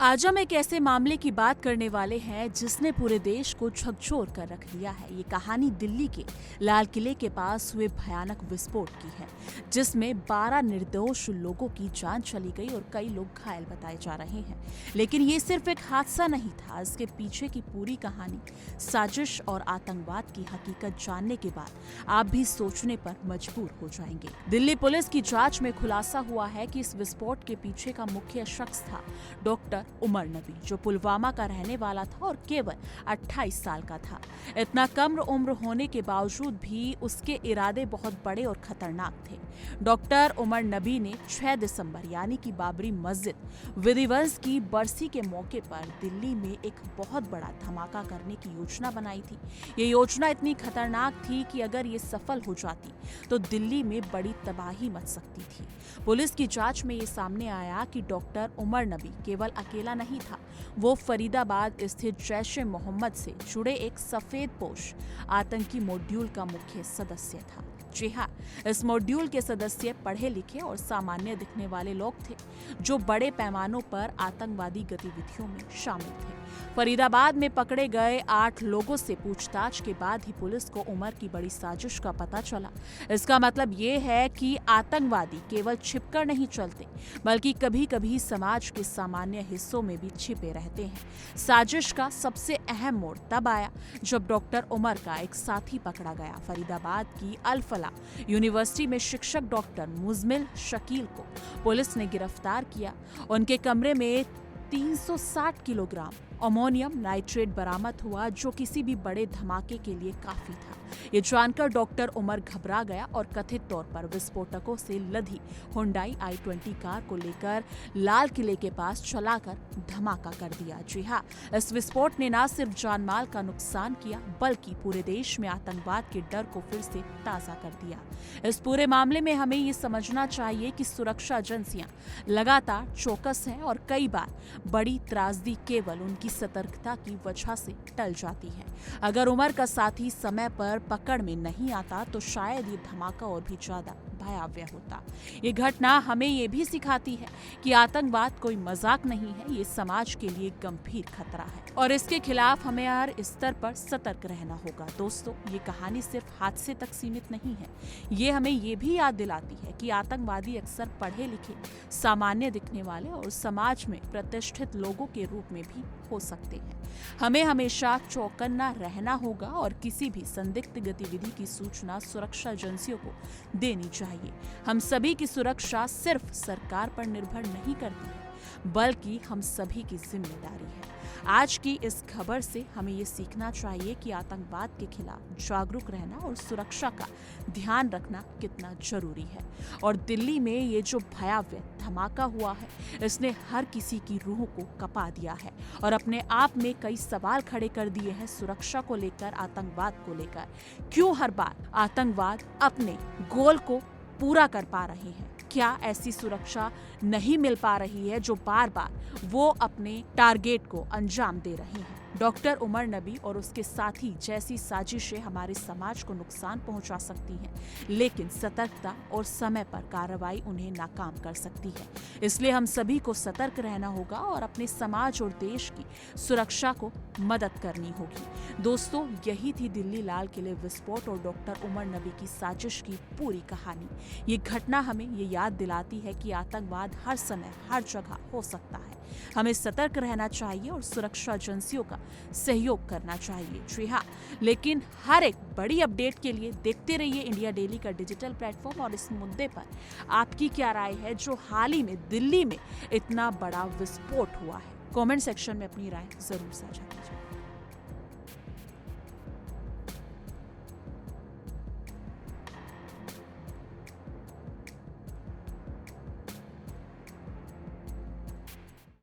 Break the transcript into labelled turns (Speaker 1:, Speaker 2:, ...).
Speaker 1: आज हम एक ऐसे मामले की बात करने वाले हैं जिसने पूरे देश को झकझोर कर रख दिया है। ये कहानी दिल्ली के लाल किले के पास हुए भयानक विस्फोट की है, जिसमें 12 निर्दोष लोगों की जान चली गई और कई लोग घायल बताए जा रहे हैं। लेकिन ये सिर्फ एक हादसा नहीं था, इसके पीछे की पूरी कहानी, साजिश और आतंकवाद की हकीकत जानने के बाद आप भी सोचने पर मजबूर हो जाएंगे। दिल्ली पुलिस की जांच में खुलासा हुआ है कि इस विस्फोट के पीछे का मुख्य शख्स था डॉक्टर उमर नबी, जो पुलवामा का रहने वाला था और केवल 28 साल का था। इतना कम उम्र होने के बावजूद भी उसके इरादे बहुत बड़े और खतरनाक थे। डॉक्टर उमर नबी ने 6 दिसंबर यानी कि बाबरी मस्जिद विधिवंश की बरसी के मौके पर दिल्ली में एक बहुत बड़ा धमाका करने की योजना बनाई थी। ये योजना इतनी खतरनाक थी कि अगर ये सफल हो जाती तो दिल्ली में बड़ी तबाही मच सकती थी। पुलिस की जांच में ये सामने आया कि डॉक्टर उमर नबी केवल अकेला नहीं था, वो फरीदाबाद स्थित जैश-ए-मोहम्मद से जुड़े एक सफेदपोश आतंकी मॉड्यूल का मुख्य सदस्य था। जी हाँ, इस मॉड्यूल के सदस्य पढ़े लिखे और सामान्य दिखने वाले लोग थे, जो बड़े पैमानों पर आतंकवादी गतिविधियों में शामिल थे। फरीदाबाद में पकड़े गए 8 लोगों से पूछताछ के बाद ही पुलिस को उमर की बड़ी साजिश का पता चला। इसका मतलब ये है कि आतंकवादी केवल छिपकर नहीं चलते, बल्कि कभी-कभी समाज के सामान्य हिस्सों में भी छिपे रहते हैं। साजिश का सबसे अहम मोड़ तब आया जब डॉक्टर उमर का एक साथी पकड़ा गया। फरीदाबाद की अल-फलाह यूनिवर्सिटी में शिक्षक डॉक्टर मुजमिल शकील को पुलिस ने गिरफ्तार किया। उनके कमरे में 360 किलोग्राम अमोनियम नाइट्रेट बरामद हुआ, जो किसी भी बड़े धमाके के लिए काफी था। ये जानकर डॉक्टर उमर घबरा गया और कथित तौर पर विस्फोटकों से लदी हुंडई i20 कार को लेकर लाल किले के पास चलाकर धमाका कर दिया। जी हाँ, इस विस्फोट ने न सिर्फ जानमाल का नुकसान किया, बल्कि पूरे देश में आतंकवाद के डर को फिर से ताजा कर दिया। इस पूरे मामले में हमें ये समझना चाहिए कि सुरक्षा एजेंसियां लगातार चौकस हैं और कई बार बड़ी त्रासदी केवल उनकी सतर्कता की वजह से टल जाती है। अगर उमर का साथी समय पर पकड़ में नहीं आता तो शायद ये धमाका और भी ज्यादा भयावह होता। ये घटना हमें ये भी सिखाती है कि आतंकवाद कोई मजाक नहीं है, ये समाज के लिए गंभीर खतरा है और इसके खिलाफ हमें हर स्तर पर सतर्क रहना होगा। दोस्तों, ये कहानी सिर्फ हादसे तक सीमित नहीं है, ये हमें ये भी याद दिलाती है कि आतंकवादी अक्सर पढ़े लिखे, सामान्य दिखने वाले और समाज में प्रतिष्ठित लोगों के रूप में भी हो सकते हैं। हमें हमेशा चौकन्ना रहना होगा और किसी भी संदिग्ध गतिविधि की सूचना सुरक्षा एजेंसियों को देनी चाहिए। हम सभी की सुरक्षा सिर्फ सरकार पर निर्भर नहीं करती है, बल्कि हम सभी की जिम्मेदारी है। आज की इस खबर से हमें ये सीखना चाहिए कि आतंकवाद के खिलाफ जागरूक रहना और सुरक्षा का ध्यान रखना कितना जरूरी है। और दिल्ली में ये जो भयावह धमाका हुआ है, इसने हर किसी की रूह को कपा दिया है और अपने आप में कई सवाल खड़े कर दिए हैं सुरक्षा को लेकर, आतंकवाद को लेकर। क्यों हर बार आतंकवाद अपने गोल को पूरा कर पा रहे हैं? क्या ऐसी सुरक्षा नहीं मिल पा रही है जो बार बार वो अपने टारगेट को अंजाम दे रहे हैं? डॉक्टर उमर नबी और उसके साथी जैसी साजिशें हमारे समाज को नुकसान पहुंचा सकती हैं, लेकिन सतर्कता और समय पर कार्रवाई उन्हें नाकाम कर सकती है। इसलिए हम सभी को सतर्क रहना होगा और अपने समाज और देश की सुरक्षा को मदद करनी होगी। दोस्तों, यही थी दिल्ली लाल किले विस्फोट और डॉक्टर उमर नबी की साजिश की पूरी कहानी। ये घटना हमें ये याद दिलाती है कि आतंकवाद हर समय हर जगह हो सकता है। हमें सतर्क रहना चाहिए और सुरक्षा एजेंसियों का सहयोग करना चाहिए। जी हाँ, लेकिन हर एक बड़ी अपडेट के लिए देखते रहिए इंडिया डेली का डिजिटल प्लेटफॉर्म। और इस मुद्दे पर आपकी क्या राय है जो हाल ही में दिल्ली में इतना बड़ा विस्फोट हुआ है? कमेंट सेक्शन में अपनी राय जरूर साझा कीजिए।